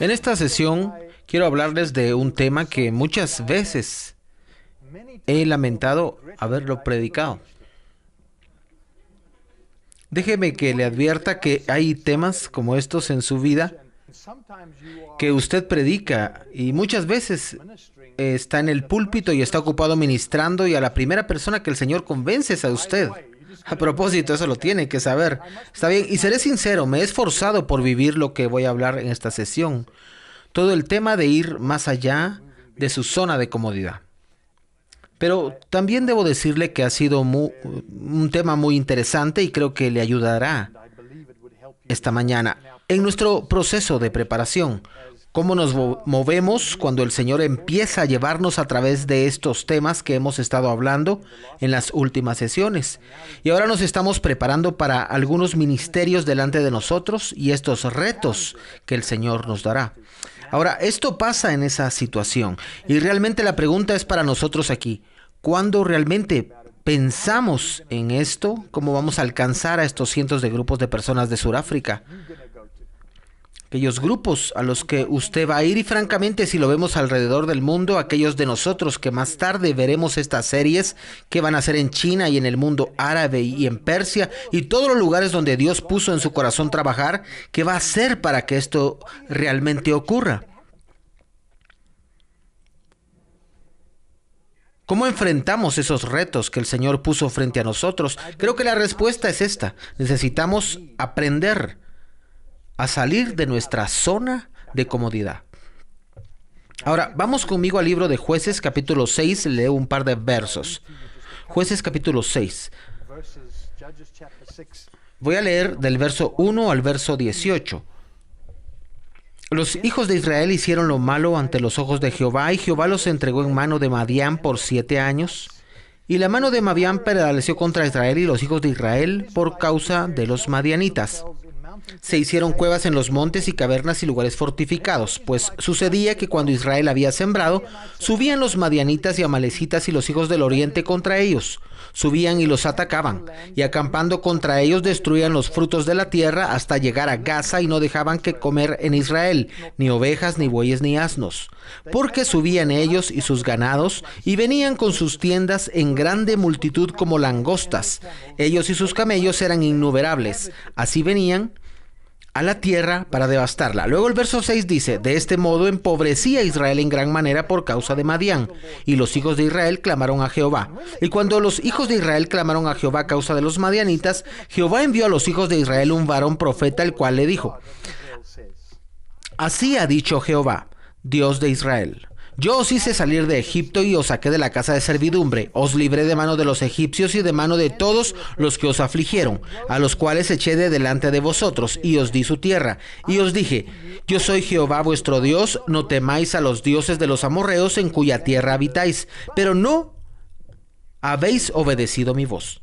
En esta sesión quiero hablarles de un tema que muchas veces he lamentado haberlo predicado. Déjeme que le advierta que hay temas como estos en su vida que usted predica y muchas veces está en el púlpito y está ocupado ministrando y a la primera persona que el Señor convence es a usted. A propósito, eso lo tiene que saber. Está bien, y seré sincero, me he esforzado por vivir lo que voy a hablar en esta sesión. Todo el tema de ir más allá de su zona de comodidad. Pero también debo decirle que ha sido un tema muy interesante y creo que le ayudará esta mañana en nuestro proceso de preparación. Cómo nos movemos cuando el Señor empieza a llevarnos a través de estos temas que hemos estado hablando en las últimas sesiones. Y ahora nos estamos preparando para algunos ministerios delante de nosotros y estos retos que el Señor nos dará. Ahora, esto pasa en esa situación y realmente la pregunta es para nosotros aquí. ¿Cuándo realmente pensamos en esto? ¿Cómo vamos a alcanzar a estos cientos de grupos de personas de Sudáfrica? Aquellos grupos a los que usted va a ir y francamente si lo vemos alrededor del mundo, aquellos de nosotros que más tarde veremos estas series que van a ser en China y en el mundo árabe y en Persia y todos los lugares donde Dios puso en su corazón trabajar, ¿qué va a hacer para que esto realmente ocurra? ¿Cómo enfrentamos esos retos que el Señor puso frente a nosotros? Creo que la respuesta es esta. Necesitamos aprender a salir de nuestra zona de comodidad. Ahora, vamos conmigo al libro de Jueces, capítulo 6, leo un par de versos. Jueces, capítulo 6. Voy a leer del verso 1 al verso 18. Los hijos de Israel hicieron lo malo ante los ojos de Jehová, y Jehová los entregó en mano de Madián por 7 años. Y la mano de Madián prevaleció contra Israel y los hijos de Israel por causa de los madianitas. Se hicieron cuevas en los montes y cavernas y lugares fortificados, pues sucedía que cuando Israel había sembrado, subían los madianitas y amalecitas y los hijos del oriente contra ellos. Subían y los atacaban, y acampando contra ellos destruían los frutos de la tierra hasta llegar a Gaza y no dejaban que comer en Israel, ni ovejas, ni bueyes, ni asnos. Porque subían ellos y sus ganados, y venían con sus tiendas en grande multitud como langostas. Ellos y sus camellos eran innumerables. Así venían a la tierra para devastarla. Luego el verso 6 dice: de este modo empobrecía Israel en gran manera por causa de Madián, y los hijos de Israel clamaron a Jehová. Y cuando los hijos de Israel clamaron a Jehová a causa de los madianitas, Jehová envió a los hijos de Israel un varón profeta, el cual le dijo: así ha dicho Jehová, Dios de Israel: yo os hice salir de Egipto y os saqué de la casa de servidumbre. Os libré de mano de los egipcios y de mano de todos los que os afligieron, a los cuales eché de delante de vosotros, y os di su tierra. Y os dije: yo soy Jehová vuestro Dios, no temáis a los dioses de los amorreos en cuya tierra habitáis. Pero no habéis obedecido mi voz.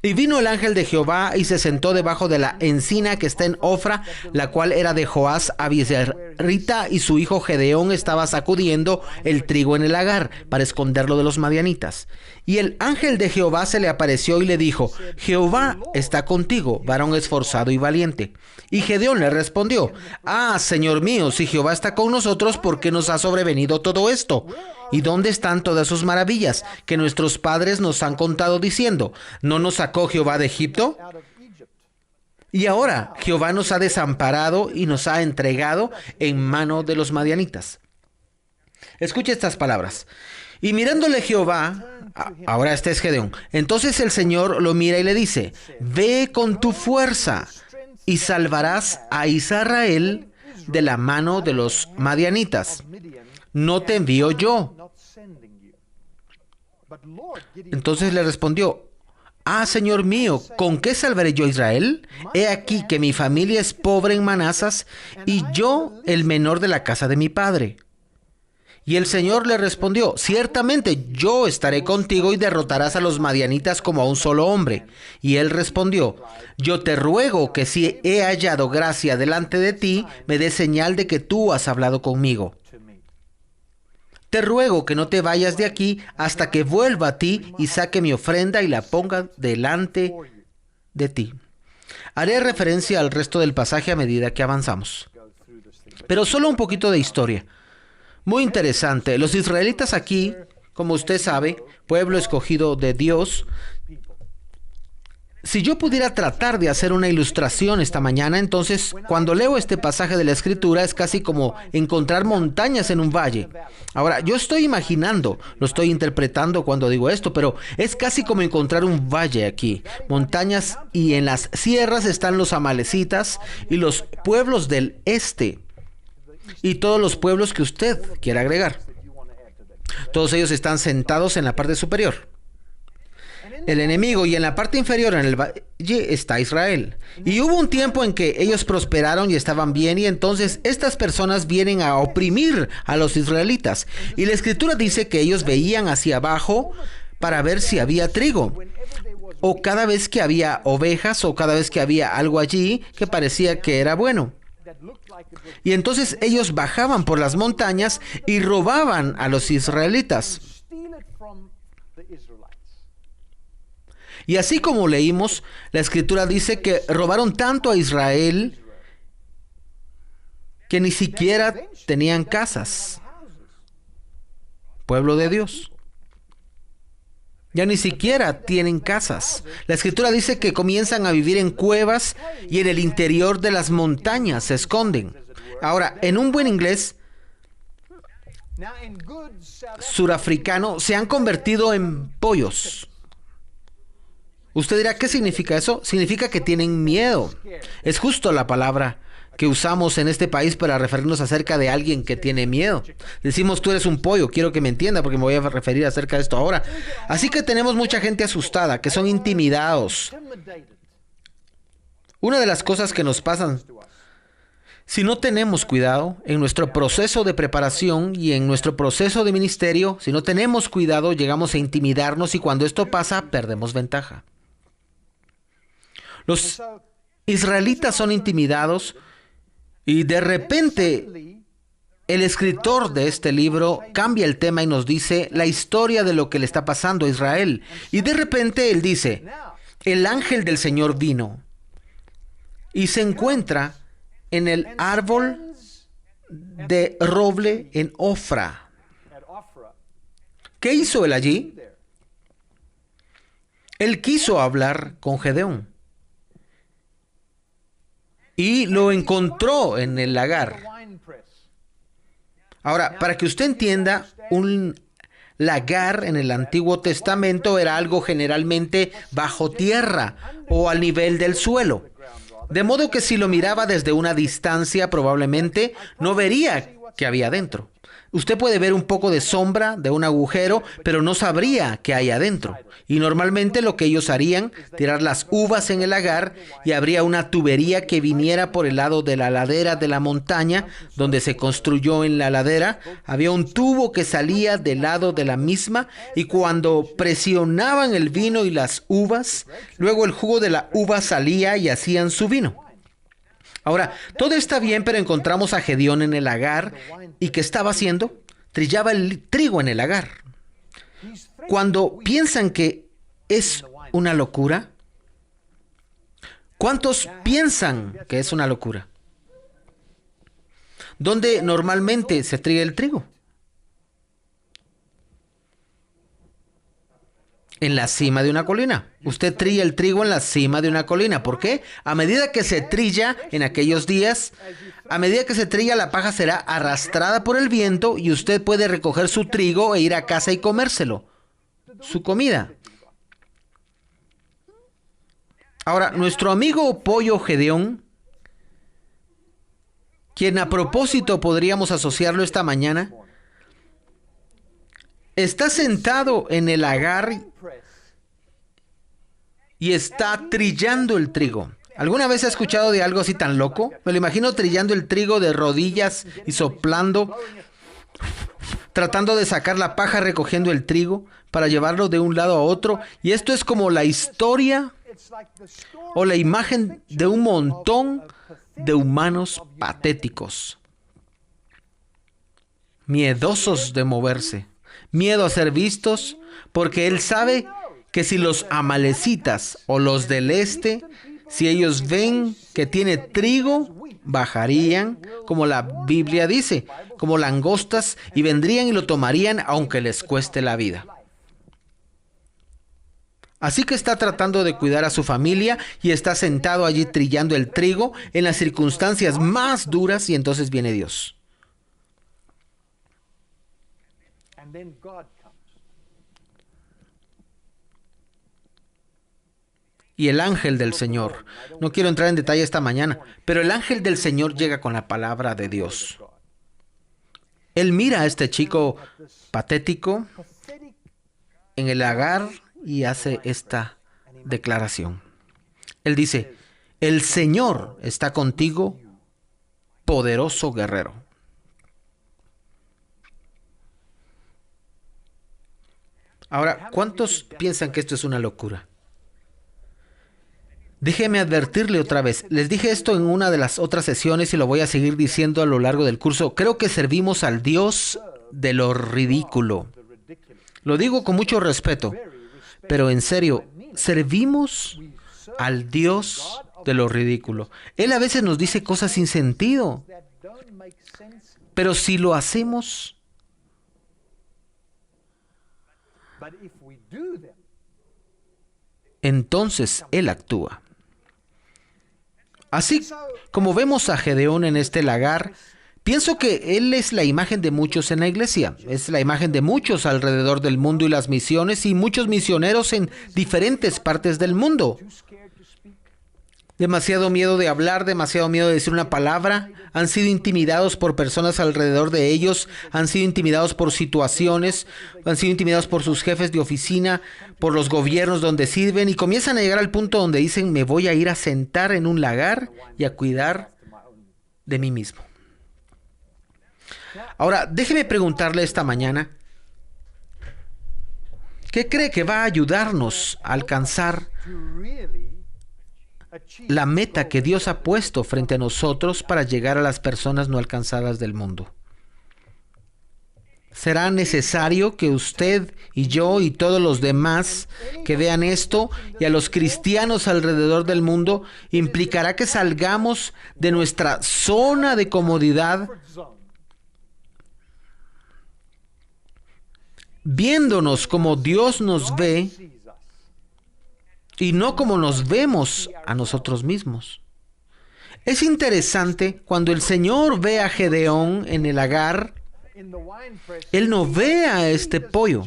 Y vino el ángel de Jehová y se sentó debajo de la encina que está en Ofra, la cual era de Joás Abiezrita, y su hijo Gedeón estaba sacudiendo el trigo en el lagar para esconderlo de los madianitas. Y el ángel de Jehová se le apareció y le dijo: Jehová está contigo, varón esforzado y valiente. Y Gedeón le respondió: ah, Señor mío, si Jehová está con nosotros, ¿por qué nos ha sobrevenido todo esto? ¿Y dónde están todas sus maravillas que nuestros padres nos han contado diciendo: ¿no nos sacó Jehová de Egipto? Y ahora Jehová nos ha desamparado y nos ha entregado en mano de los madianitas. Escuche estas palabras. Y mirándole Jehová, ahora este es Gedeón, entonces el Señor lo mira y le dice: ve con tu fuerza y salvarás a Israel de la mano de los madianitas. ¿No te envío yo? Entonces le respondió: ah, Señor mío, ¿con qué salvaré yo a Israel? He aquí que mi familia es pobre en Manasas, y yo el menor de la casa de mi padre. Y el Señor le respondió: ciertamente yo estaré contigo y derrotarás a los madianitas como a un solo hombre. Y él respondió: yo te ruego que si he hallado gracia delante de ti, me des señal de que tú has hablado conmigo. te ruego que no te vayas de aquí hasta que vuelva a ti y saque mi ofrenda y la ponga delante de ti. Haré referencia al resto del pasaje a medida que avanzamos. Pero solo un poquito de historia. Muy interesante. Los israelitas aquí, como usted sabe, pueblo escogido de Dios. Si yo pudiera tratar de hacer una ilustración esta mañana, entonces cuando leo este pasaje de la Escritura es casi como encontrar montañas en un valle. Ahora, yo estoy imaginando, lo estoy interpretando cuando digo esto, pero es casi como encontrar un valle aquí. Montañas, y en las sierras están los amalecitas y los pueblos del este y todos los pueblos que usted quiera agregar. Todos ellos están sentados en la parte superior. El enemigo, y en la parte inferior, en el valle, está Israel. Y hubo un tiempo en que ellos prosperaron y estaban bien, y entonces estas personas vienen a oprimir a los israelitas. Y la Escritura dice que ellos veían hacia abajo para ver si había trigo, o cada vez que había ovejas, o cada vez que había algo allí que parecía que era bueno. Y entonces ellos bajaban por las montañas y robaban a los israelitas. Y así como leímos, la Escritura dice que robaron tanto a Israel que ni siquiera tenían casas. Pueblo de Dios. Ya ni siquiera tienen casas. La Escritura dice que comienzan a vivir en cuevas y en el interior de las montañas se esconden. Ahora, en un buen inglés surafricano, se han convertido en pollos. Usted dirá, ¿qué significa eso? Significa que tienen miedo. Es justo la palabra que usamos en este país para referirnos acerca de alguien que tiene miedo. Decimos, tú eres un pollo. Quiero que me entienda porque me voy a referir acerca de esto ahora. Así que tenemos mucha gente asustada, que son intimidados. Una de las cosas que nos pasan, si no tenemos cuidado en nuestro proceso de preparación y en nuestro proceso de ministerio, si no tenemos cuidado, llegamos a intimidarnos, y cuando esto pasa, perdemos ventaja. Los israelitas son intimidados, y de repente el escritor de este libro cambia el tema y nos dice la historia de lo que le está pasando a Israel. Y de repente él dice, el ángel del Señor vino y se encuentra en el árbol de roble en Ofra. ¿Qué hizo él allí? Él quiso hablar con Gedeón y lo encontró en el lagar. Ahora, para que usted entienda, un lagar en el Antiguo Testamento era algo generalmente bajo tierra o al nivel del suelo. De modo que si lo miraba desde una distancia, probablemente no vería qué había adentro. Usted puede ver un poco de sombra de un agujero, pero no sabría qué hay adentro. Y normalmente lo que ellos harían, tirar las uvas en el lagar, y habría una tubería que viniera por el lado de la ladera de la montaña, donde se construyó en la ladera. Había un tubo que salía del lado de la misma, y cuando presionaban el vino y las uvas, luego el jugo de la uva salía y hacían su vino. Ahora, todo está bien, pero encontramos a Gedeón en el lagar, y ¿qué estaba haciendo? Trillaba el trigo en el lagar. Cuando piensan que es una locura, ¿cuántos piensan que es una locura? ¿Dónde normalmente se trilla el trigo? En la cima de una colina. Usted trilla el trigo en la cima de una colina. ¿Por qué? A medida que se trilla en aquellos días, a medida que se trilla, la paja será arrastrada por el viento y usted puede recoger su trigo e ir a casa y comérselo. Su comida. Ahora, nuestro amigo pollo Gedeón, quien a propósito podríamos asociarlo esta mañana, está sentado en el lagar y está trillando el trigo. ¿Alguna vez ha escuchado de algo así tan loco? Me lo imagino trillando el trigo de rodillas y soplando, tratando de sacar la paja, recogiendo el trigo para llevarlo de un lado a otro. Y esto es como la historia o la imagen de un montón de humanos patéticos. miedosos de moverse, miedo a ser vistos, porque él sabe que si los amalecitas o los del este, si ellos ven que tiene trigo, bajarían, como la Biblia dice, como langostas, y vendrían y lo tomarían aunque les cueste la vida. Así que está tratando de cuidar a su familia y está sentado allí trillando el trigo en las circunstancias más duras, y entonces viene Dios. Y el ángel del Señor, no quiero entrar en detalle esta mañana, pero el ángel del Señor llega con la palabra de Dios. Él mira a este chico patético en el lagar y hace esta declaración. Él dice: el Señor está contigo, poderoso guerrero. Ahora, ¿cuántos piensan que esto es una locura? Déjeme advertirle otra vez. Les dije esto en una de las otras sesiones y lo voy a seguir diciendo a lo largo del curso. Creo que servimos al Dios de lo ridículo. Lo digo con mucho respeto, pero en serio, servimos al Dios de lo ridículo. Él a veces nos dice cosas sin sentido, pero si lo hacemos, entonces Él actúa. Así como vemos a Gedeón en este lagar, pienso que él es la imagen de muchos en la iglesia. Es la imagen de muchos alrededor del mundo y las misiones, y muchos misioneros en diferentes partes del mundo. Demasiado miedo de hablar, demasiado miedo de decir una palabra. Han sido intimidados por personas alrededor de ellos, han sido intimidados por situaciones, han sido intimidados por sus jefes de oficina, por los gobiernos donde sirven, y comienzan a llegar al punto donde dicen: me voy a ir a sentar en un lagar y a cuidar de mí mismo. Ahora, déjeme preguntarle esta mañana, ¿qué cree que va a ayudarnos a alcanzar la meta que Dios ha puesto frente a nosotros para llegar a las personas no alcanzadas del mundo? ¿Será necesario que usted y yo y todos los demás que vean esto, y a los cristianos alrededor del mundo, implicará que salgamos de nuestra zona de comodidad, viéndonos como Dios nos ve y no como nos vemos a nosotros mismos? Es interesante, cuando el Señor ve a Gedeón en el lagar, Él no ve a este pollo.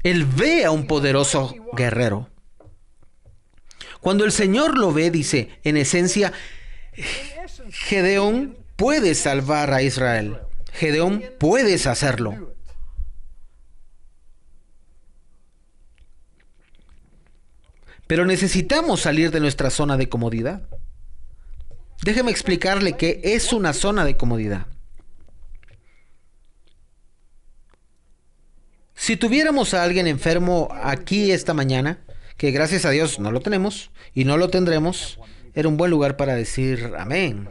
Él ve a un poderoso guerrero. Cuando el Señor lo ve, dice, en esencia, Gedeón puede salvar a Israel. Gedeón, puedes hacerlo. Pero necesitamos salir de nuestra zona de comodidad. Déjeme explicarle qué es una zona de comodidad. Si tuviéramos a alguien enfermo aquí esta mañana, que gracias a Dios no lo tenemos y no lo tendremos, era un buen lugar para decir amén.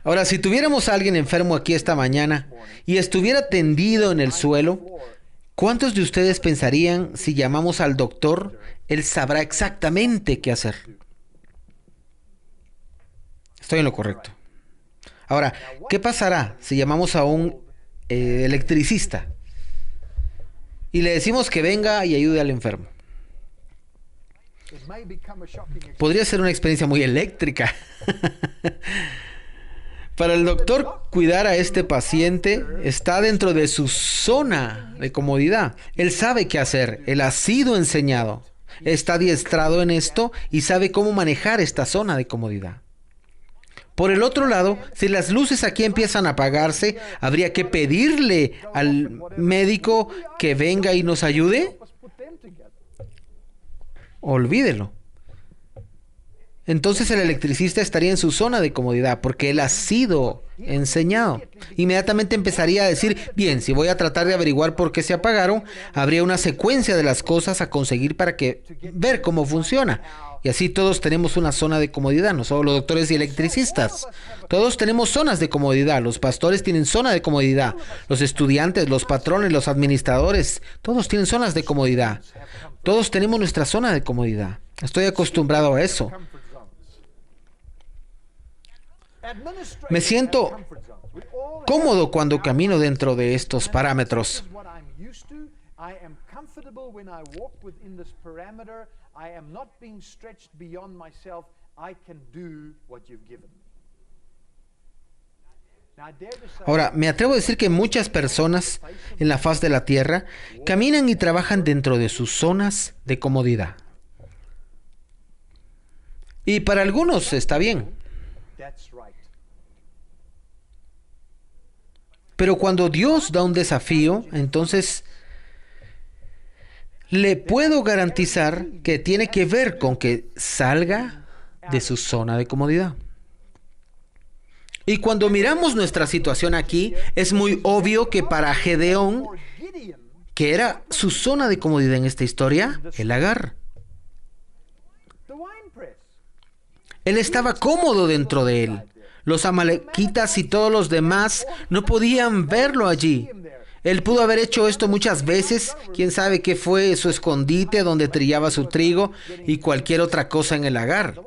Ahora, si tuviéramos a alguien enfermo aquí esta mañana y estuviera tendido en el suelo, ¿cuántos de ustedes pensarían, si llamamos al doctor, él sabrá exactamente qué hacer? Estoy en lo correcto. Ahora, ¿qué pasará si llamamos a un electricista y le decimos que venga y ayude al enfermo? Podría ser una experiencia muy eléctrica. Para el doctor, cuidar a este paciente está dentro de su zona de comodidad. Él sabe qué hacer, él ha sido enseñado, está adiestrado en esto y sabe cómo manejar esta zona de comodidad. Por el otro lado, si las luces aquí empiezan a apagarse, ¿habría que pedirle al médico que venga y nos ayude? Olvídelo. Entonces el electricista estaría en su zona de comodidad porque él ha sido enseñado. Inmediatamente empezaría a decir: bien, si voy a tratar de averiguar por qué se apagaron, habría una secuencia de las cosas a conseguir para ver cómo funciona. Y así todos tenemos una zona de comodidad, no solo los doctores y electricistas. Todos tenemos zonas de comodidad. Los pastores tienen zona de comodidad. Los estudiantes, los patrones, los administradores, todos tienen zonas de comodidad. Todos tenemos nuestra zona de comodidad. Estoy acostumbrado a eso. Me siento cómodo cuando camino dentro de estos parámetros. Ahora, me atrevo a decir que muchas personas en la faz de la tierra caminan y trabajan dentro de sus zonas de comodidad. Y para algunos está bien. Pero cuando Dios da un desafío, entonces le puedo garantizar que tiene que ver con que salga de su zona de comodidad. Y cuando miramos nuestra situación aquí, es muy obvio que para Gedeón, que era su zona de comodidad en esta historia, el lagar. Él estaba cómodo dentro de él. Los amalequitas y todos los demás no podían verlo allí. Él pudo haber hecho esto muchas veces. Quién sabe qué fue su escondite donde trillaba su trigo y cualquier otra cosa en el lagar.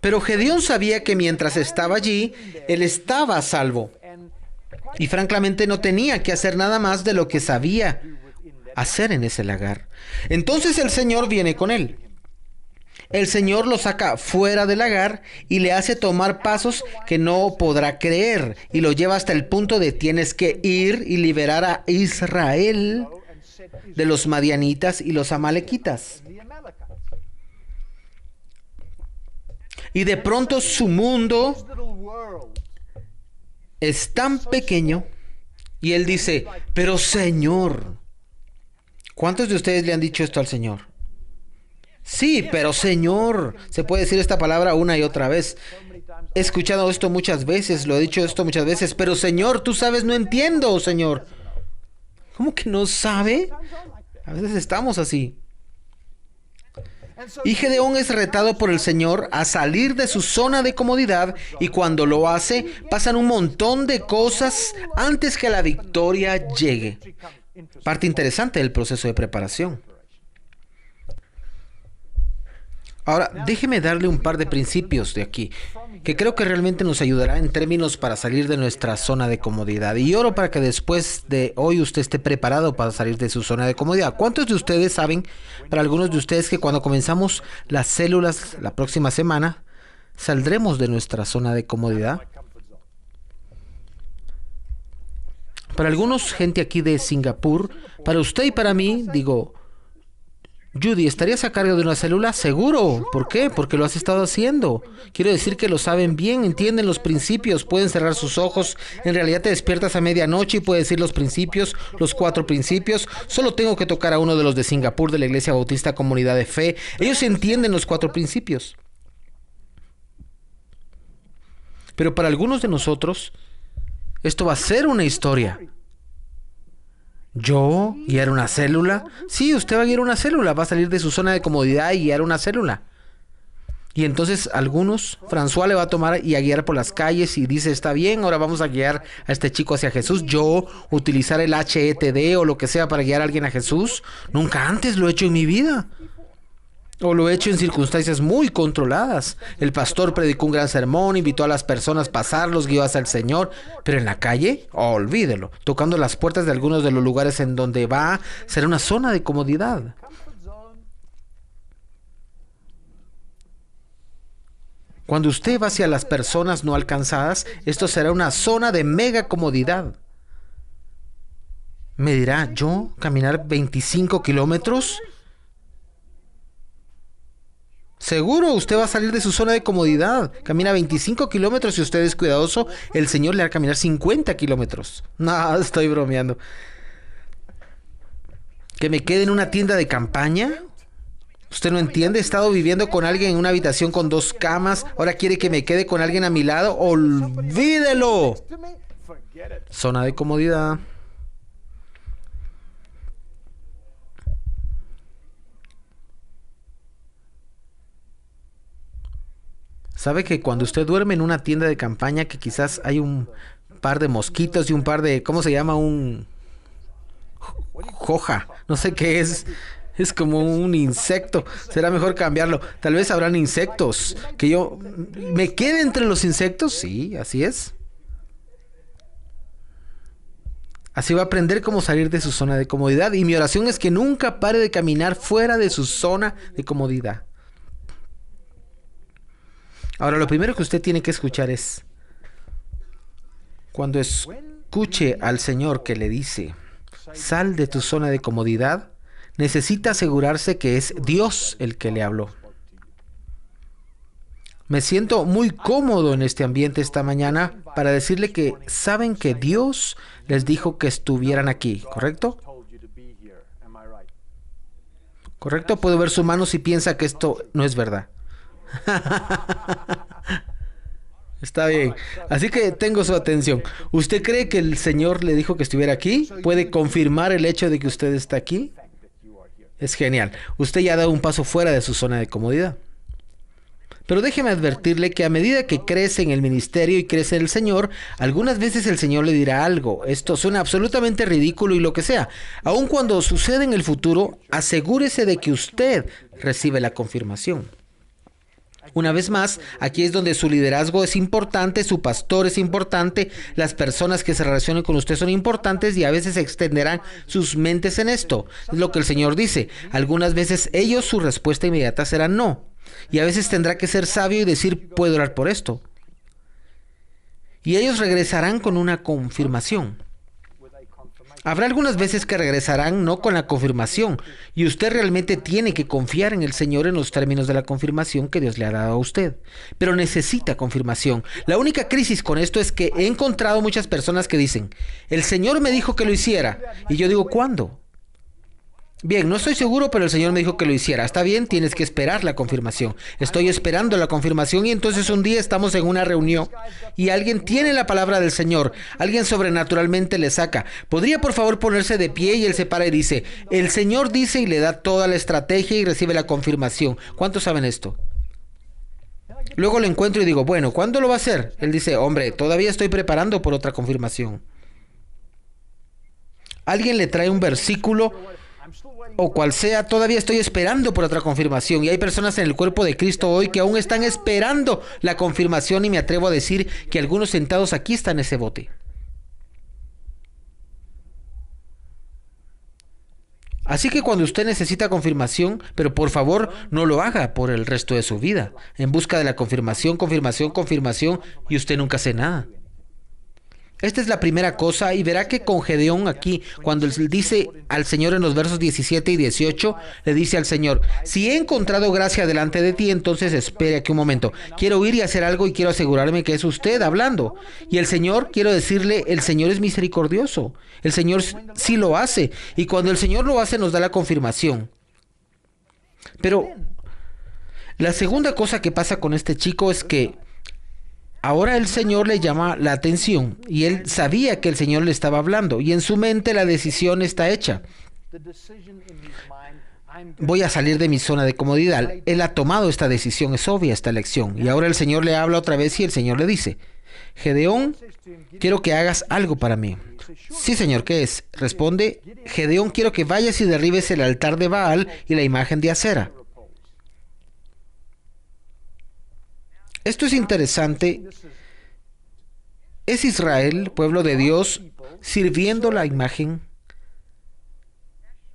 Pero Gedeón sabía que mientras estaba allí, él estaba a salvo. Y francamente no tenía que hacer nada más de lo que sabía hacer en ese lagar. Entonces el Señor viene con él. El Señor lo saca fuera del lagar y le hace tomar pasos que no podrá creer. Y lo lleva hasta el punto de tienes que ir y liberar a Israel de los madianitas y los amalequitas. Y de pronto su mundo es tan pequeño y él dice, pero Señor, ¿cuántos de ustedes le han dicho esto al Señor? Sí, pero Señor, se puede decir esta palabra una y otra vez. He escuchado esto muchas veces, lo he dicho esto muchas veces, pero Señor, tú sabes, no entiendo, Señor. ¿Cómo que no sabe? A veces estamos así. Y Gedeón es retado por el Señor a salir de su zona de comodidad y cuando lo hace, pasan un montón de cosas antes que la victoria llegue. Parte interesante del proceso de preparación. Ahora, déjeme darle un par de principios de aquí, que creo que realmente nos ayudará en términos para salir de nuestra zona de comodidad. Y oro para que después de hoy usted esté preparado para salir de su zona de comodidad. ¿Cuántos de ustedes saben, para algunos de ustedes, que cuando comenzamos las células la próxima semana, saldremos de nuestra zona de comodidad? Para algunos, gente aquí de Singapur, para usted y para mí, digo, Judy, ¿estarías a cargo de una célula? Seguro. ¿Por qué? Porque lo has estado haciendo. Quiero decir que lo saben bien, entienden los principios, pueden cerrar sus ojos. En realidad te despiertas a medianoche y puedes decir los principios, los 4 principios. Solo tengo que tocar a uno de los de Singapur, de la Iglesia Bautista Comunidad de Fe. Ellos entienden los 4 principios. Pero para algunos de nosotros, esto va a ser una historia. ¿Yo guiar una célula? Sí, usted va a guiar una célula, va a salir de su zona de comodidad y guiar una célula. Y entonces François le va a tomar y a guiar por las calles y dice, está bien, ahora vamos a guiar a este chico hacia Jesús. Yo utilizar el HETD o lo que sea para guiar a alguien a Jesús, nunca antes lo he hecho en mi vida. O lo he hecho en circunstancias muy controladas. El pastor predicó un gran sermón, invitó a las personas a pasar, los guió hacia el Señor. Pero en la calle, olvídelo. Tocando las puertas de algunos de los lugares en donde va, será una zona de comodidad. Cuando usted va hacia las personas no alcanzadas, esto será una zona de mega comodidad. Me dirá, ¿yo caminar 25 kilómetros? Seguro, usted va a salir de su zona de comodidad. Camina 25 kilómetros si usted es cuidadoso. El Señor le hará caminar 50 kilómetros. No, estoy bromeando. ¿Que me quede en una tienda de campaña? ¿Usted no entiende? He estado viviendo con alguien en una habitación con 2 camas. Ahora quiere que me quede con alguien a mi lado. ¡Olvídelo! Zona de comodidad. ¿Sabe que cuando usted duerme en una tienda de campaña que quizás hay un par de mosquitos y un par de, ¿cómo se llama? Un joja, no sé qué es como un insecto, será mejor cambiarlo, tal vez habrán insectos, que yo me quede entre los insectos, sí, así es. Así va a aprender cómo salir de su zona de comodidad, y mi oración es que nunca pare de caminar fuera de su zona de comodidad. Ahora, lo primero que usted tiene que escuchar es, cuando escuche al Señor que le dice, sal de tu zona de comodidad, necesita asegurarse que es Dios el que le habló. Me siento muy cómodo en este ambiente esta mañana para decirle que saben que Dios les dijo que estuvieran aquí, ¿correcto? ¿Correcto? Puedo ver su mano si piensa que esto no es verdad. Está bien. Así que tengo su atención. ¿Usted cree que el Señor le dijo que estuviera aquí? ¿Puede confirmar el hecho de que usted está aquí? Es genial. Usted ya ha dado un paso fuera de su zona de comodidad. Pero déjeme advertirle que a medida que crece en el ministerio y crece en el Señor, algunas veces el Señor le dirá algo. Esto suena absolutamente ridículo y lo que sea. Aun cuando suceda en el futuro, asegúrese de que usted recibe la confirmación. Una vez más, aquí es donde su liderazgo es importante, su pastor es importante, las personas que se relacionen con usted son importantes y a veces extenderán sus mentes en esto. Es lo que el Señor dice. Algunas veces ellos su respuesta inmediata será no. Y a veces tendrá que ser sabio y decir, puedo orar por esto. Y ellos regresarán con una confirmación. Habrá algunas veces que regresarán no con la confirmación, y usted realmente tiene que confiar en el Señor en los términos de la confirmación que Dios le ha dado a usted. Pero necesita confirmación. La única crisis con esto es que he encontrado muchas personas que dicen, el Señor me dijo que lo hiciera, y yo digo, ¿cuándo? Bien, no estoy seguro, pero el Señor me dijo que lo hiciera. Está bien, tienes que esperar la confirmación. Estoy esperando la confirmación y entonces un día estamos en una reunión y alguien tiene la palabra del Señor. Alguien sobrenaturalmente le saca. ¿Podría por favor ponerse de pie? Y él se para y dice, el Señor dice, y le da toda la estrategia y recibe la confirmación. ¿Cuántos saben esto? Luego lo encuentro y digo, bueno, ¿cuándo lo va a hacer? Él dice, hombre, todavía estoy preparando por otra confirmación. Alguien le trae un versículo o cual sea, todavía estoy esperando por otra confirmación. Y hay personas en el cuerpo de Cristo hoy que aún están esperando la confirmación, y me atrevo a decir que algunos sentados aquí están en ese bote. Así que cuando usted necesita confirmación, pero por favor no lo haga por el resto de su vida, en busca de la confirmación, y usted nunca hace nada. Esta es la primera cosa, y verá que con Gedeón aquí, cuando él dice al Señor en los versos 17 y 18, le dice al Señor, si he encontrado gracia delante de ti, entonces espere aquí un momento. Quiero ir y hacer algo y quiero asegurarme que es usted hablando. Y el Señor, quiero decirle, el Señor es misericordioso. El Señor sí lo hace. Y cuando el Señor lo hace, nos da la confirmación. Pero la segunda cosa que pasa con este chico es que ahora el Señor le llama la atención y él sabía que el Señor le estaba hablando y en su mente la decisión está hecha. Voy a salir de mi zona de comodidad. Él ha tomado esta decisión, es obvia esta elección. Y ahora el Señor le habla otra vez y el Señor le dice, Gedeón, quiero que hagas algo para mí. Sí, Señor, ¿qué es? Responde, Gedeón, quiero que vayas y derribes el altar de Baal y la imagen de Acera. Esto es interesante. Es Israel, pueblo de Dios, sirviendo la imagen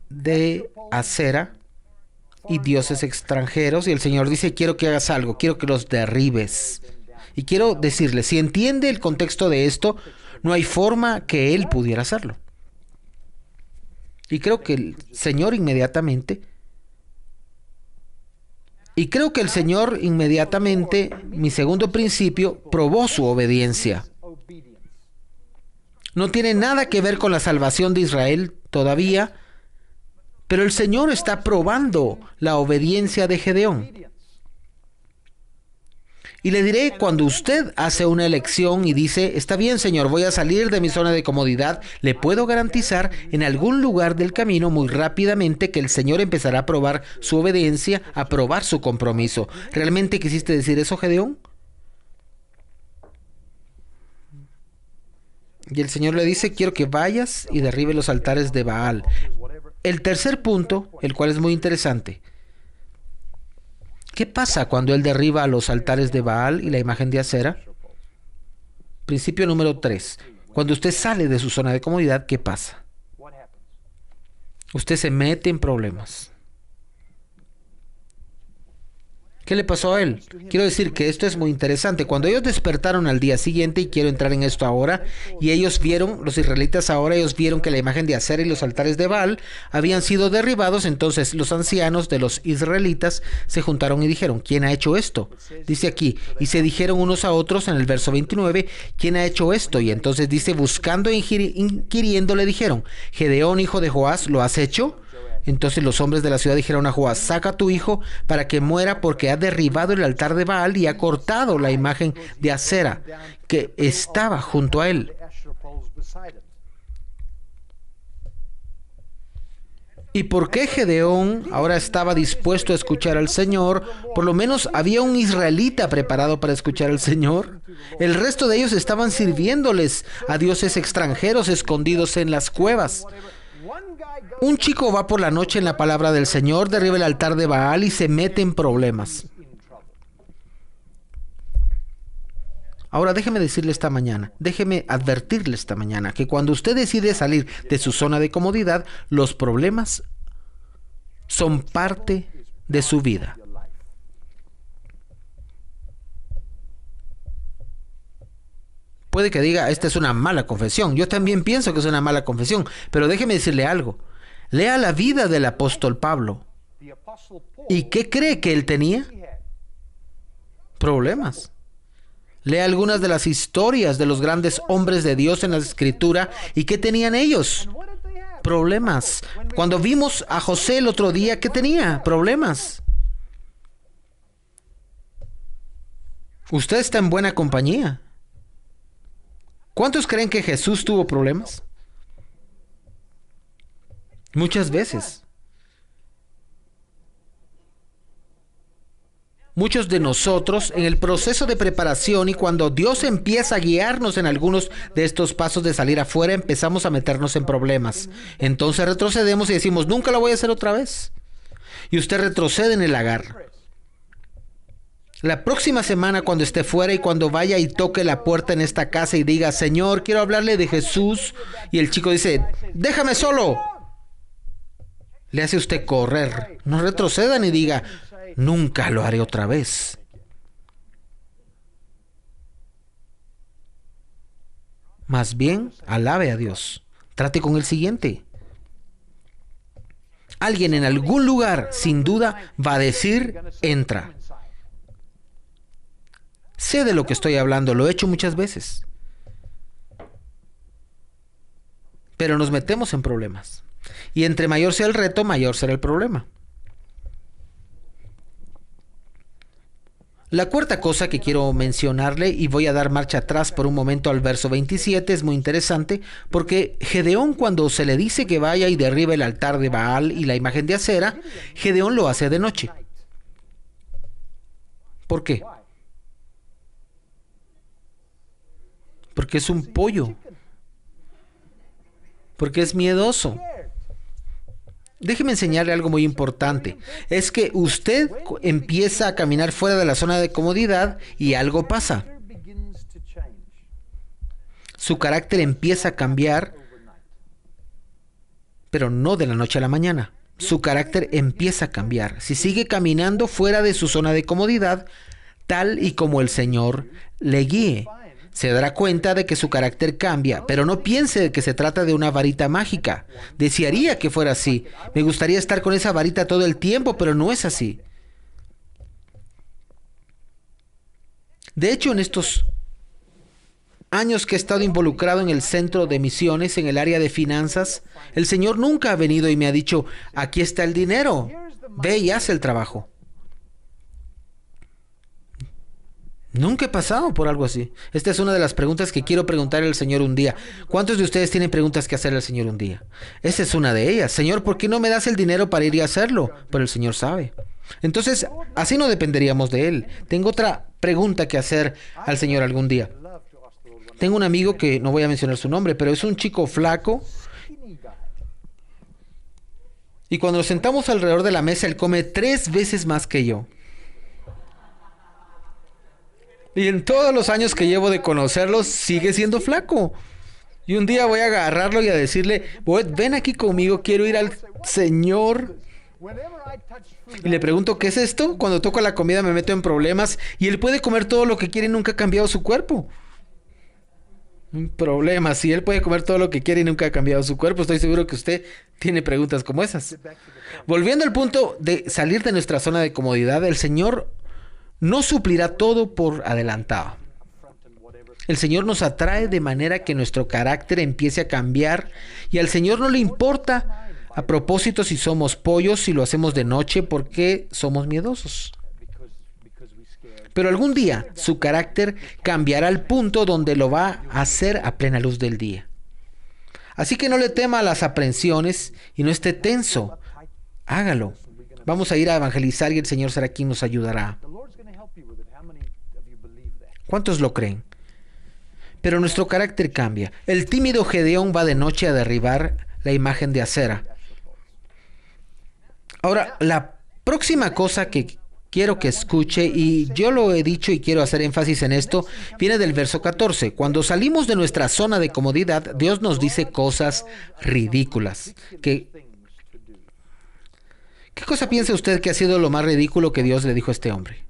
de Acera y dioses extranjeros. Y el Señor dice, quiero que hagas algo, quiero que los derribes. Y quiero decirle, si entiende el contexto de esto, no hay forma que él pudiera hacerlo. Y creo que el Señor inmediatamente, mi segundo principio, probó su obediencia. No tiene nada que ver con la salvación de Israel todavía, pero el Señor está probando la obediencia de Gedeón. Y le diré, cuando usted hace una elección y dice, está bien, Señor, voy a salir de mi zona de comodidad, le puedo garantizar en algún lugar del camino muy rápidamente que el Señor empezará a probar su obediencia, a probar su compromiso. ¿Realmente quisiste decir eso, Gedeón? Y el Señor le dice, quiero que vayas y derribe los altares de Baal. El tercer punto, el cual es muy interesante. ¿Qué pasa cuando él derriba los altares de Baal y la imagen de Acera? Principio número 3. Cuando usted sale de su zona de comodidad, ¿qué pasa? Usted se mete en problemas. ¿Qué le pasó a él? Quiero decir que esto es muy interesante. Cuando ellos despertaron al día siguiente, y quiero entrar en esto ahora, y ellos vieron, los israelitas ahora, ellos vieron que la imagen de Acera y los altares de Baal habían sido derribados, entonces los ancianos de los israelitas se juntaron y dijeron, ¿quién ha hecho esto? Dice aquí, y se dijeron unos a otros en el verso 29, ¿quién ha hecho esto? Y entonces dice, buscando e inquiriendo le dijeron, Gedeón, hijo de Joás, ¿lo has hecho? Entonces los hombres de la ciudad dijeron a Joás, saca a tu hijo para que muera porque ha derribado el altar de Baal y ha cortado la imagen de Acera que estaba junto a él. ¿Y por qué Gedeón ahora estaba dispuesto a escuchar al Señor? Por lo menos había un israelita preparado para escuchar al Señor. El resto de ellos estaban sirviéndoles a dioses extranjeros escondidos en las cuevas. Un chico va por la noche en la palabra del Señor, derriba el altar de Baal y se mete en problemas. Ahora déjeme decirle esta mañana, déjeme advertirle esta mañana, que cuando usted decide salir de su zona de comodidad, los problemas son parte de su vida. Puede que diga, esta es una mala confesión. Yo también pienso que es una mala confesión, pero déjeme decirle algo. Lea la vida del apóstol Pablo. ¿Y qué cree que él tenía? Problemas. Lea algunas de las historias de los grandes hombres de Dios en la Escritura. ¿Y qué tenían ellos? Problemas. Cuando vimos a José el otro día, ¿qué tenía? Problemas. Usted está en buena compañía. ¿Cuántos creen que Jesús tuvo problemas? Muchas veces. Muchos de nosotros en el proceso de preparación y cuando Dios empieza a guiarnos en algunos de estos pasos de salir afuera, empezamos a meternos en problemas. Entonces retrocedemos y decimos, nunca lo voy a hacer otra vez. Y usted retrocede en el lagar. La próxima semana cuando esté fuera y cuando vaya y toque la puerta en esta casa y diga, Señor, quiero hablarle de Jesús. Y el chico dice, déjame solo. Le hace usted correr. No retroceda ni diga, nunca lo haré otra vez. Más bien, alabe a Dios. Trate con el siguiente. Alguien en algún lugar, sin duda, va a decir, entra. Sé de lo que estoy hablando, lo he hecho muchas veces. Pero nos metemos en problemas. Y entre mayor sea el reto, mayor será el problema. La cuarta cosa que quiero mencionarle, y voy a dar marcha atrás por un momento al verso 27, es muy interesante, porque Gedeón, cuando se le dice que vaya y derribe el altar de Baal y la imagen de Acera, Gedeón lo hace de noche. ¿Por qué? Porque es un pollo. Porque es miedoso. Déjeme enseñarle algo muy importante. Es que usted empieza a caminar fuera de la zona de comodidad y algo pasa. Su carácter empieza a cambiar, pero no de la noche a la mañana. Su carácter empieza a cambiar. Si sigue caminando fuera de su zona de comodidad, tal y como el Señor le guíe, se dará cuenta de que su carácter cambia, pero no piense que se trata de una varita mágica. Desearía que fuera así. Me gustaría estar con esa varita todo el tiempo, pero no es así. De hecho, en estos años que he estado involucrado en el centro de misiones, en el área de finanzas, el Señor nunca ha venido y me ha dicho, aquí está el dinero, ve y haz el trabajo. Nunca he pasado por algo así. Esta es una de las preguntas que quiero preguntarle al Señor un día. ¿Cuántos de ustedes tienen preguntas que hacerle al Señor un día? Esa es una de ellas. Señor, ¿por qué no me das el dinero para ir y hacerlo? Pero el Señor sabe. Entonces, así no dependeríamos de Él. Tengo otra pregunta que hacer al Señor algún día. Tengo un amigo que no voy a mencionar su nombre, pero es un chico flaco. Y cuando nos sentamos alrededor de la mesa, él come 3 veces más que yo. Y en todos los años que llevo de conocerlo, sigue siendo flaco. Y un día voy a agarrarlo y a decirle, ven aquí conmigo, quiero ir al Señor. Y le pregunto, ¿qué es esto? Cuando toco la comida me meto en problemas y él puede comer todo lo que quiere y nunca ha cambiado su cuerpo. Un problema, si él puede comer todo lo que quiere y nunca ha cambiado su cuerpo, estoy seguro que usted tiene preguntas como esas. Volviendo al punto de salir de nuestra zona de comodidad, el Señor no suplirá todo por adelantado. El Señor nos atrae de manera que nuestro carácter empiece a cambiar y al Señor no le importa a propósito si somos pollos, si lo hacemos de noche, porque somos miedosos. Pero algún día su carácter cambiará al punto donde lo va a hacer a plena luz del día. Así que no le tema a las aprensiones y no esté tenso. Hágalo. Vamos a ir a evangelizar y el Señor será quien nos ayudará. ¿Cuántos lo creen? Pero nuestro carácter cambia. El tímido Gedeón va de noche a derribar la imagen de Acera. Ahora, la próxima cosa que quiero que escuche, y yo lo he dicho y quiero hacer énfasis en esto, viene del verso 14. Cuando salimos de nuestra zona de comodidad, Dios nos dice cosas ridículas. ¿Qué cosa piensa usted que ha sido lo más ridículo que Dios le dijo a este hombre?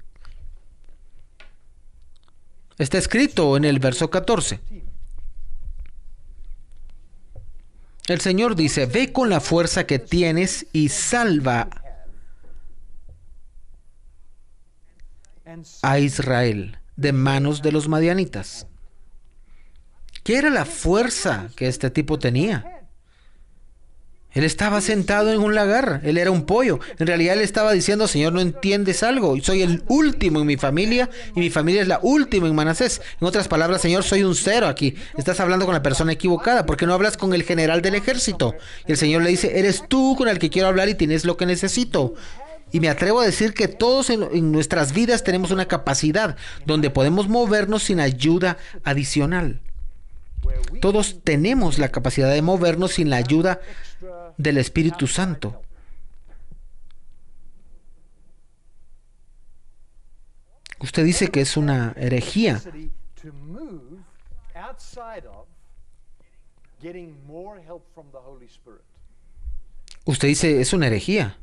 Está escrito en el verso 14. El Señor dice, ve con la fuerza que tienes y salva a Israel de manos de los madianitas. ¿Qué era la fuerza que este tipo tenía? Él estaba sentado en un lagar, él era un pollo. En realidad él estaba diciendo, Señor, no entiendes algo. Soy el último en mi familia y mi familia es la última en Manasés. En otras palabras, Señor, soy un cero aquí. Estás hablando con la persona equivocada. ¿Por qué no hablas con el general del ejército? Y el Señor le dice, eres tú con el que quiero hablar y tienes lo que necesito. Y me atrevo a decir que todos en nuestras vidas tenemos una capacidad donde podemos movernos sin ayuda adicional. Todos tenemos la capacidad de movernos sin la ayuda del Espíritu Santo. Usted dice que es una herejía. Usted dice, es una herejía.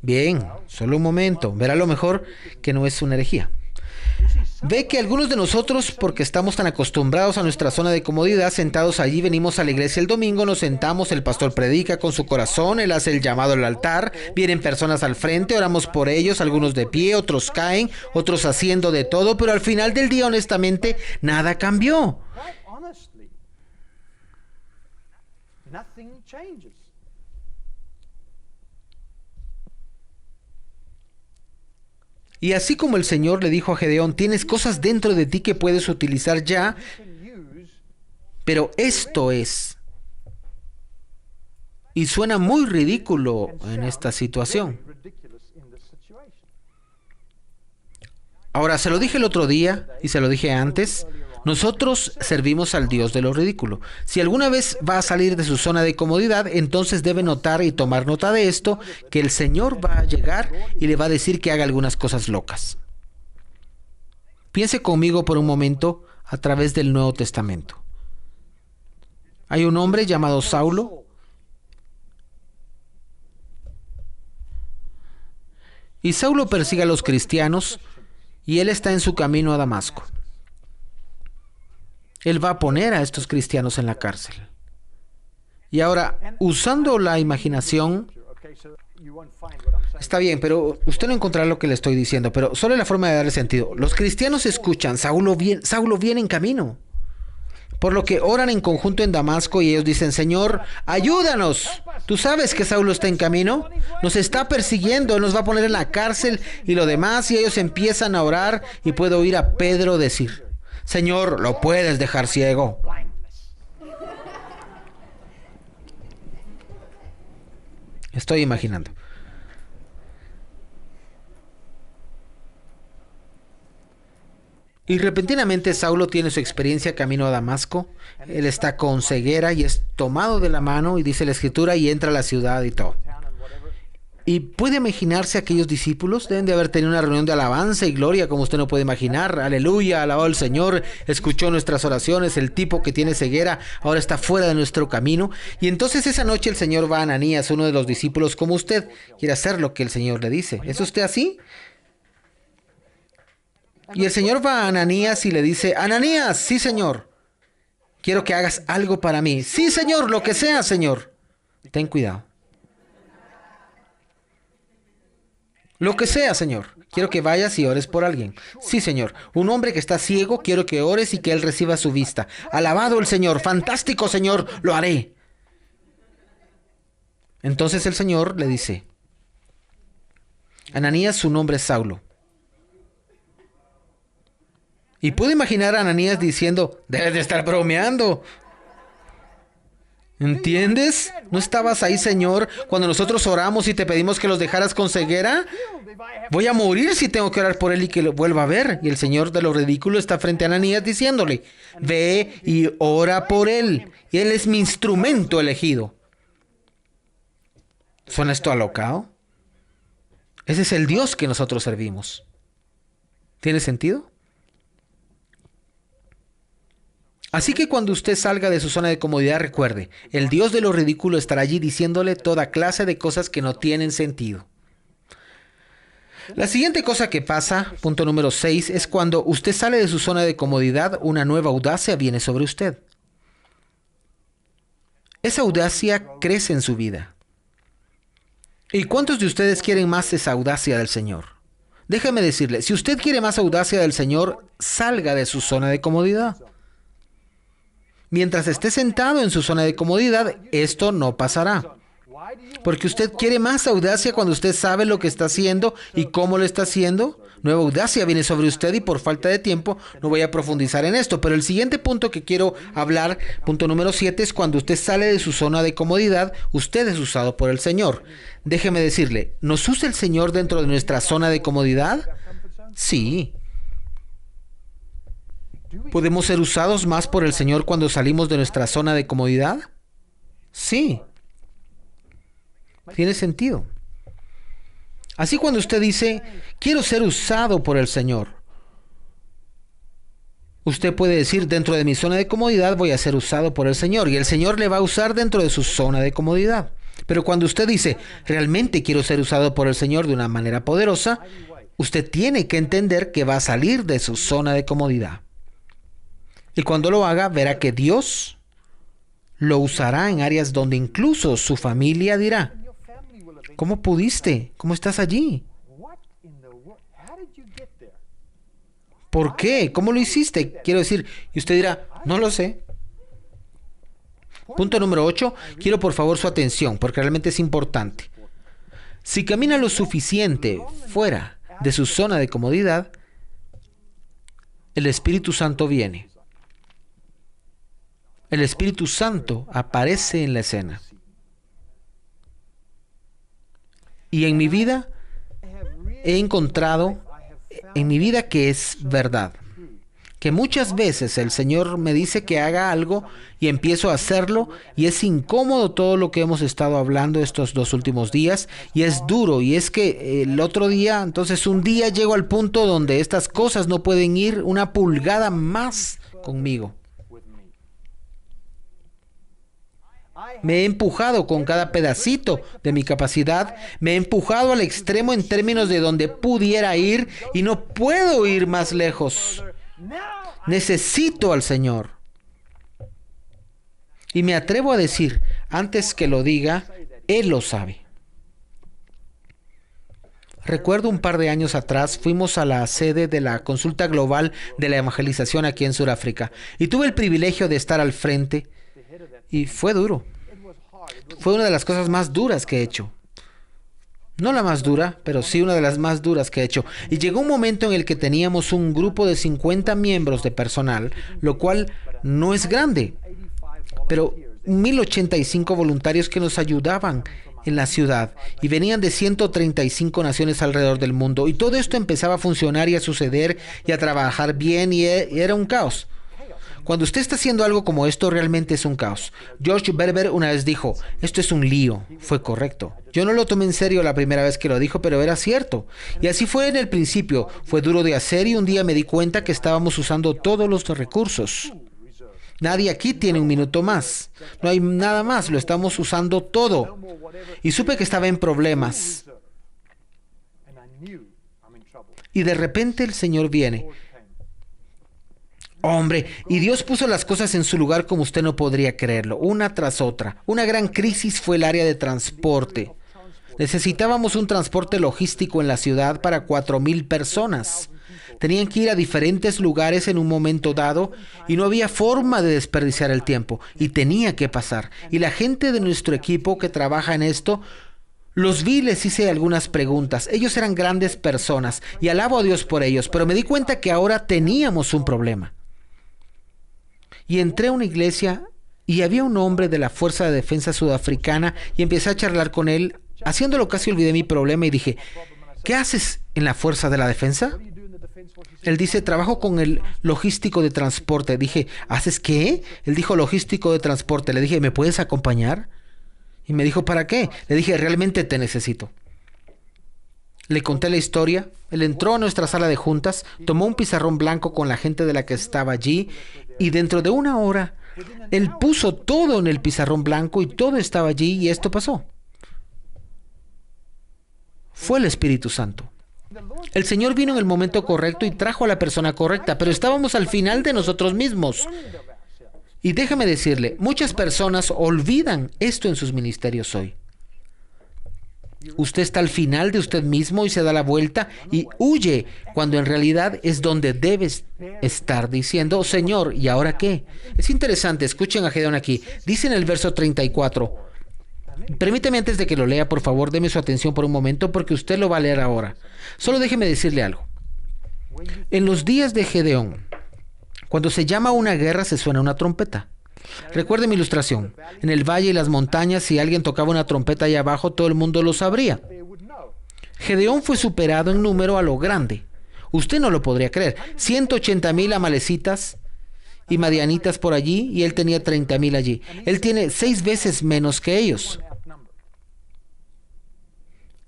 Bien, solo un momento. Verá lo mejor que no es una herejía. Ve que algunos de nosotros, porque estamos tan acostumbrados a nuestra zona de comodidad, sentados allí, venimos a la iglesia el domingo, nos sentamos, el pastor predica con su corazón, él hace el llamado al altar, vienen personas al frente, oramos por ellos, algunos de pie, otros caen, otros haciendo de todo, pero al final del día, honestamente, nada cambió. Y así como el Señor le dijo a Gedeón, tienes cosas dentro de ti que puedes utilizar ya, pero esto es. Y suena muy ridículo en esta situación. Ahora, se lo dije el otro día y se lo dije antes, nosotros servimos al Dios de lo ridículo. Si alguna vez va a salir de su zona de comodidad, entonces debe notar y tomar nota de esto, que el Señor va a llegar y le va a decir que haga algunas cosas locas. Piense conmigo por un momento a través del Nuevo Testamento. Hay un hombre llamado Saulo. Y Saulo persigue a los cristianos y él está en su camino a Damasco. Él va a poner a estos cristianos en la cárcel. Y ahora, usando la imaginación, está bien, pero usted no encontrará lo que le estoy diciendo, pero solo la forma de darle sentido. Los cristianos escuchan, Saulo viene en camino. Por lo que oran en conjunto en Damasco y ellos dicen, Señor, ayúdanos. ¿Tú sabes que Saulo está en camino? Nos está persiguiendo, él nos va a poner en la cárcel y lo demás, y ellos empiezan a orar y puedo oír a Pedro decir, Señor, lo puedes dejar ciego. Estoy imaginando. Y repentinamente Saulo tiene su experiencia camino a Damasco. Él está con ceguera y es tomado de la mano, y dice la escritura, y entra a la ciudad y todo. Y puede imaginarse aquellos discípulos, deben de haber tenido una reunión de alabanza y gloria como usted no puede imaginar. Aleluya, alabado al Señor, escuchó nuestras oraciones, el tipo que tiene ceguera ahora está fuera de nuestro camino. Y entonces esa noche el Señor va a Ananías, uno de los discípulos como usted, quiere hacer lo que el Señor le dice. ¿Es usted así? Y el Señor va a Ananías y le dice: Ananías, sí, Señor, quiero que hagas algo para mí. Sí, Señor, lo que sea, Señor. Ten cuidado. Lo que sea, Señor. Quiero que vayas y ores por alguien. Sí, Señor. Un hombre que está ciego, quiero que ores y que él reciba su vista. Alabado el Señor. Fantástico, Señor. Lo haré. Entonces el Señor le dice: Ananías, su nombre es Saulo. Y puedo imaginar a Ananías diciendo: debes de estar bromeando. ¿Entiendes? ¿No estabas ahí, Señor, cuando nosotros oramos y te pedimos que los dejaras con ceguera? Voy a morir si tengo que orar por él y que lo vuelva a ver. Y el Señor de lo ridículo está frente a Ananías diciéndole: ve y ora por él. Y él es mi instrumento elegido. ¿Suena esto alocado? Ese es el Dios que nosotros servimos. ¿Tiene sentido? Así que cuando usted salga de su zona de comodidad, recuerde, el Dios de lo ridículo estará allí diciéndole toda clase de cosas que no tienen sentido. La siguiente cosa que pasa, punto número 6, es cuando usted sale de su zona de comodidad, una nueva audacia viene sobre usted. Esa audacia crece en su vida. ¿Y cuántos de ustedes quieren más esa audacia del Señor? Déjeme decirle, si usted quiere más audacia del Señor, salga de su zona de comodidad. Mientras esté sentado en su zona de comodidad, esto no pasará. Porque usted quiere más audacia cuando usted sabe lo que está haciendo y cómo lo está haciendo. Nueva audacia viene sobre usted y por falta de tiempo no voy a profundizar en esto. Pero el siguiente punto que quiero hablar, punto número 7, es cuando usted sale de su zona de comodidad, usted es usado por el Señor. Déjeme decirle, ¿nos usa el Señor dentro de nuestra zona de comodidad? Sí. ¿Podemos ser usados más por el Señor cuando salimos de nuestra zona de comodidad? Sí. Tiene sentido. Así cuando usted dice, quiero ser usado por el Señor, usted puede decir, dentro de mi zona de comodidad voy a ser usado por el Señor, y el Señor le va a usar dentro de su zona de comodidad. Pero cuando usted dice, realmente quiero ser usado por el Señor de una manera poderosa, usted tiene que entender que va a salir de su zona de comodidad. Y cuando lo haga, verá que Dios lo usará en áreas donde incluso su familia dirá, ¿cómo pudiste? ¿Cómo estás allí? ¿Por qué? ¿Cómo lo hiciste? Quiero decir, y usted dirá, no lo sé. Punto número 8, quiero por favor su atención, porque realmente es importante. Si camina lo suficiente fuera de su zona de comodidad, el Espíritu Santo viene. El Espíritu Santo aparece en la escena. Y en mi vida he encontrado, en mi vida que es verdad, que muchas veces el Señor me dice que haga algo y empiezo a hacerlo y es incómodo todo lo que hemos estado hablando estos 2 últimos días y es duro y es que el otro día, entonces un día llego al punto donde estas cosas no pueden ir una pulgada más conmigo. Me he empujado con cada pedacito de mi capacidad, me he empujado al extremo en términos de donde pudiera ir y no puedo ir más lejos. Necesito al Señor. Y me atrevo a decir, antes que lo diga, Él lo sabe. Recuerdo un par de años atrás, fuimos a la sede de la Consulta Global de la Evangelización aquí en Sudáfrica y tuve el privilegio de estar al frente y fue duro. Fue una de las cosas más duras que he hecho. No la más dura, pero sí una de las más duras que he hecho. Y llegó un momento en el que teníamos un grupo de 50 miembros de personal, lo cual no es grande. Pero 1085 voluntarios que nos ayudaban en la ciudad y venían de 135 naciones alrededor del mundo, y todo esto empezaba a funcionar y a suceder y a trabajar bien, y era un caos. Cuando usted está haciendo algo como esto, realmente es un caos. George Berber una vez dijo, esto es un lío. Fue correcto. Yo no lo tomé en serio la primera vez que lo dijo, pero era cierto. Y así fue en el principio. Fue duro de hacer, y un día me di cuenta que estábamos usando todos los recursos. Nadie aquí tiene un minuto más. No hay nada más, lo estamos usando todo. Y supe que estaba en problemas. Y de repente el Señor viene. Hombre, y Dios puso las cosas en su lugar como usted no podría creerlo, una tras otra. Una gran crisis fue el área de transporte. Necesitábamos un transporte logístico en la ciudad para 4,000 personas. Tenían que ir a diferentes lugares en un momento dado y no había forma de desperdiciar el tiempo, y tenía que pasar. Y la gente de nuestro equipo que trabaja en esto, los vi y les hice algunas preguntas. Ellos eran grandes personas y alabo a Dios por ellos, pero me di cuenta que ahora teníamos un problema. Y entré a una iglesia y había un hombre de la Fuerza de Defensa Sudafricana y empecé a charlar con él. Haciéndolo casi olvidé mi problema y dije, ¿qué haces en la Fuerza de la Defensa? Él dice, trabajo con el logístico de transporte. Dije, ¿haces qué? Él dijo, logístico de transporte. Le dije, ¿me puedes acompañar? Y me dijo, ¿para qué? Le dije, realmente te necesito. Le conté la historia. Él entró a nuestra sala de juntas, tomó un pizarrón blanco con la gente de la que estaba allí, y dentro de una hora, él puso todo en el pizarrón blanco y todo estaba allí, y esto pasó. Fue el Espíritu Santo. El Señor vino en el momento correcto y trajo a la persona correcta, pero estábamos al final de nosotros mismos. Y déjame decirle, muchas personas olvidan esto en sus ministerios hoy. Usted está al final de usted mismo y se da la vuelta y huye, cuando en realidad es donde debes estar, diciendo, Señor, ¿y ahora qué? Es interesante, escuchen a Gedeón aquí. Dice en el verso 34. Permítame, antes de que lo lea, por favor, deme su atención por un momento, porque usted lo va a leer ahora. Solo déjeme decirle algo. En los días de Gedeón, cuando se llama una guerra, se suena una trompeta. Recuerde mi ilustración. En el valle y las montañas, si alguien tocaba una trompeta allá abajo, todo el mundo lo sabría. Gedeón fue superado en número a lo grande. Usted no lo podría creer. 180,000 amalecitas y madianitas por allí, y él tenía 30,000 allí. Él tiene 6 veces menos que ellos.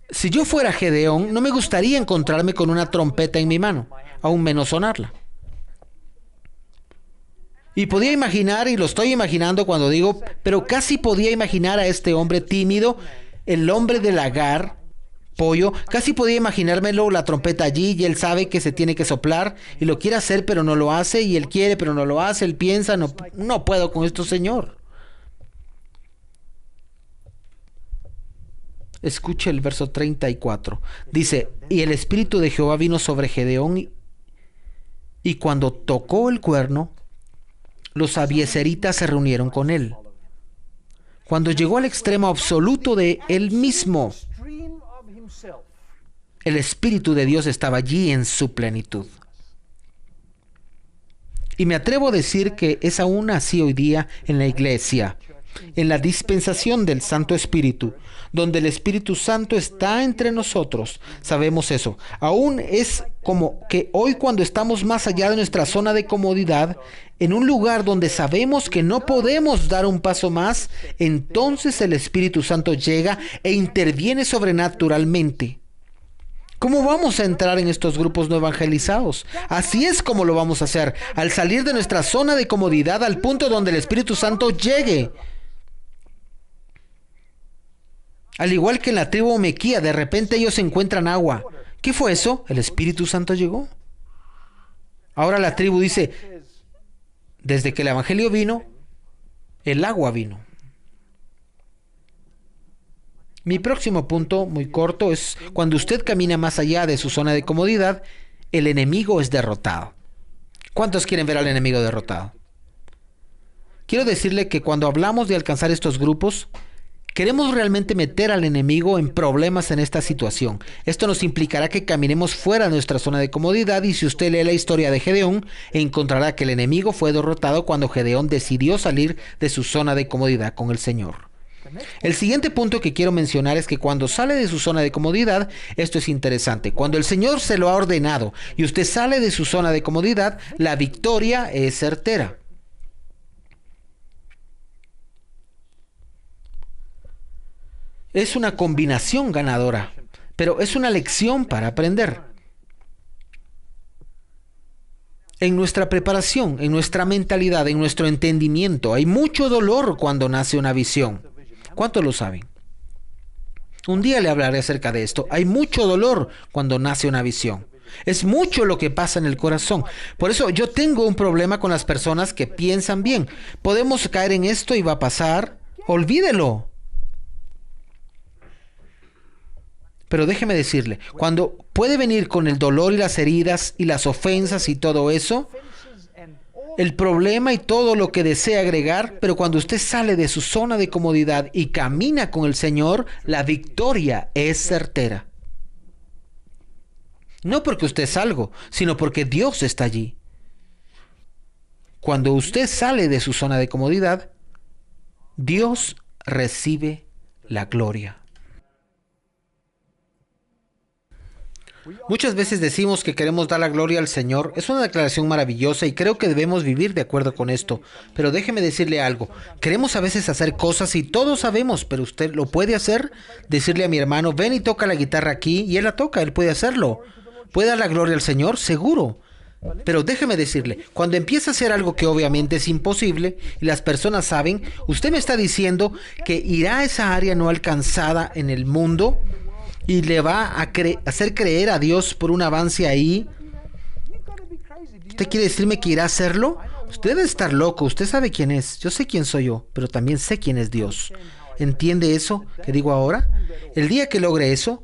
Si yo fuera Gedeón, no me gustaría encontrarme con una trompeta en mi mano, aún menos sonarla. Y podía imaginar, y lo estoy imaginando cuando digo, pero casi podía imaginar a este hombre tímido, el hombre del Agar, pollo, casi podía imaginármelo, la trompeta allí, y él sabe que se tiene que soplar, y lo quiere hacer, pero no lo hace, y él quiere, pero no lo hace, él piensa, no puedo con esto, Señor. Escuche el verso 34. Dice, y el Espíritu de Jehová vino sobre Gedeón, y cuando tocó el cuerno, los abiezeritas se reunieron con él. Cuando llegó al extremo absoluto de él mismo, el Espíritu de Dios estaba allí en su plenitud. Y me atrevo a decir que es aún así hoy día en la iglesia, en la dispensación del Santo Espíritu, donde el Espíritu Santo está entre nosotros. Sabemos eso. Aún es como que hoy, cuando estamos más allá de nuestra zona de comodidad, en un lugar donde sabemos que no podemos dar un paso más, entonces el Espíritu Santo llega e interviene sobrenaturalmente. ¿Cómo vamos a entrar en estos grupos no evangelizados? Así es como lo vamos a hacer, al salir de nuestra zona de comodidad al punto donde el Espíritu Santo llegue. Al igual que en la tribu Mequía, de repente ellos encuentran agua. ¿Qué fue eso? El Espíritu Santo llegó. Ahora la tribu dice, desde que el Evangelio vino, el agua vino. Mi próximo punto, muy corto, es cuando usted camina más allá de su zona de comodidad, el enemigo es derrotado. ¿Cuántos quieren ver al enemigo derrotado? Quiero decirle que cuando hablamos de alcanzar estos grupos, Queremos realmente meter al enemigo en problemas en esta situación. Esto nos implicará que caminemos fuera de nuestra zona de comodidad, y si usted lee la historia de Gedeón, encontrará que el enemigo fue derrotado cuando Gedeón decidió salir de su zona de comodidad con el Señor. El siguiente punto que quiero mencionar es que cuando sale de su zona de comodidad, esto es interesante, cuando el Señor se lo ha ordenado y usted sale de su zona de comodidad, la victoria es certera. Es una combinación ganadora, pero es una lección para aprender. En nuestra preparación, en nuestra mentalidad, en nuestro entendimiento, hay mucho dolor cuando nace una visión. ¿Cuántos lo saben? Un día le hablaré acerca de esto. Hay mucho dolor cuando nace una visión. Es mucho lo que pasa en el corazón. Por eso yo tengo un problema con las personas que piensan bien. Podemos caer en esto y va a pasar. Olvídelo. Pero déjeme decirle, cuando puede venir con el dolor y las heridas y las ofensas y todo eso, el problema y todo lo que desea agregar, pero cuando usted sale de su zona de comodidad y camina con el Señor, la victoria es certera. No porque usted es algo, sino porque Dios está allí. Cuando usted sale de su zona de comodidad, Dios recibe la gloria. Muchas veces decimos que queremos dar la gloria al Señor. Es una declaración maravillosa y creo que debemos vivir de acuerdo con esto. Pero déjeme decirle algo. Queremos a veces hacer cosas y todos sabemos, pero usted lo puede hacer. Decirle a mi hermano, ven y toca la guitarra aquí, y él la toca, él puede hacerlo. ¿Puede dar la gloria al Señor? Seguro. Pero déjeme decirle, cuando empieza a hacer algo que obviamente es imposible y las personas saben, usted me está diciendo que irá a esa área no alcanzada en el mundo y le va a hacer creer a Dios por un avance ahí. ¿Usted quiere decirme que irá a hacerlo? Usted debe estar loco. Usted sabe quién es. Yo sé quién soy yo, pero también sé quién es Dios. ¿Entiende eso que digo ahora? El día que logre eso,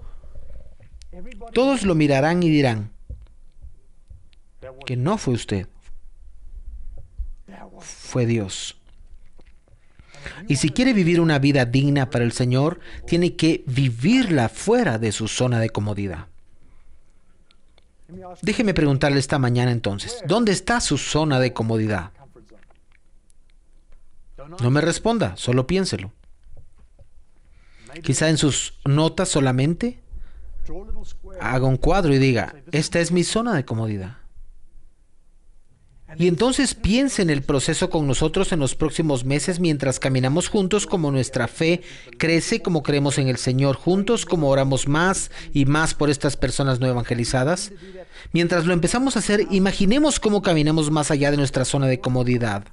todos lo mirarán y dirán que no fue usted, fue Dios. Y si quiere vivir una vida digna para el Señor, tiene que vivirla fuera de su zona de comodidad. Déjeme preguntarle esta mañana entonces, ¿dónde está su zona de comodidad? No me responda, solo piénselo. Quizá en sus notas solamente haga un cuadro y diga, esta es mi zona de comodidad. Y entonces piense en el proceso con nosotros en los próximos meses mientras caminamos juntos, como nuestra fe crece, como creemos en el Señor juntos, como oramos más y más por estas personas no evangelizadas. Mientras lo empezamos a hacer, imaginemos cómo caminamos más allá de nuestra zona de comodidad.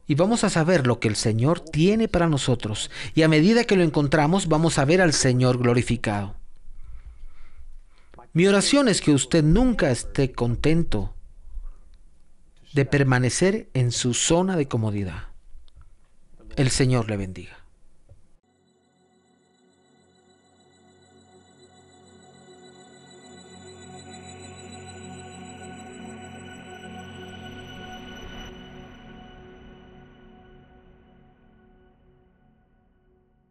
Y vamos a saber lo que el Señor tiene para nosotros. Y a medida que lo encontramos, vamos a ver al Señor glorificado. Mi oración es que usted nunca esté contento de permanecer en su zona de comodidad. El Señor le bendiga.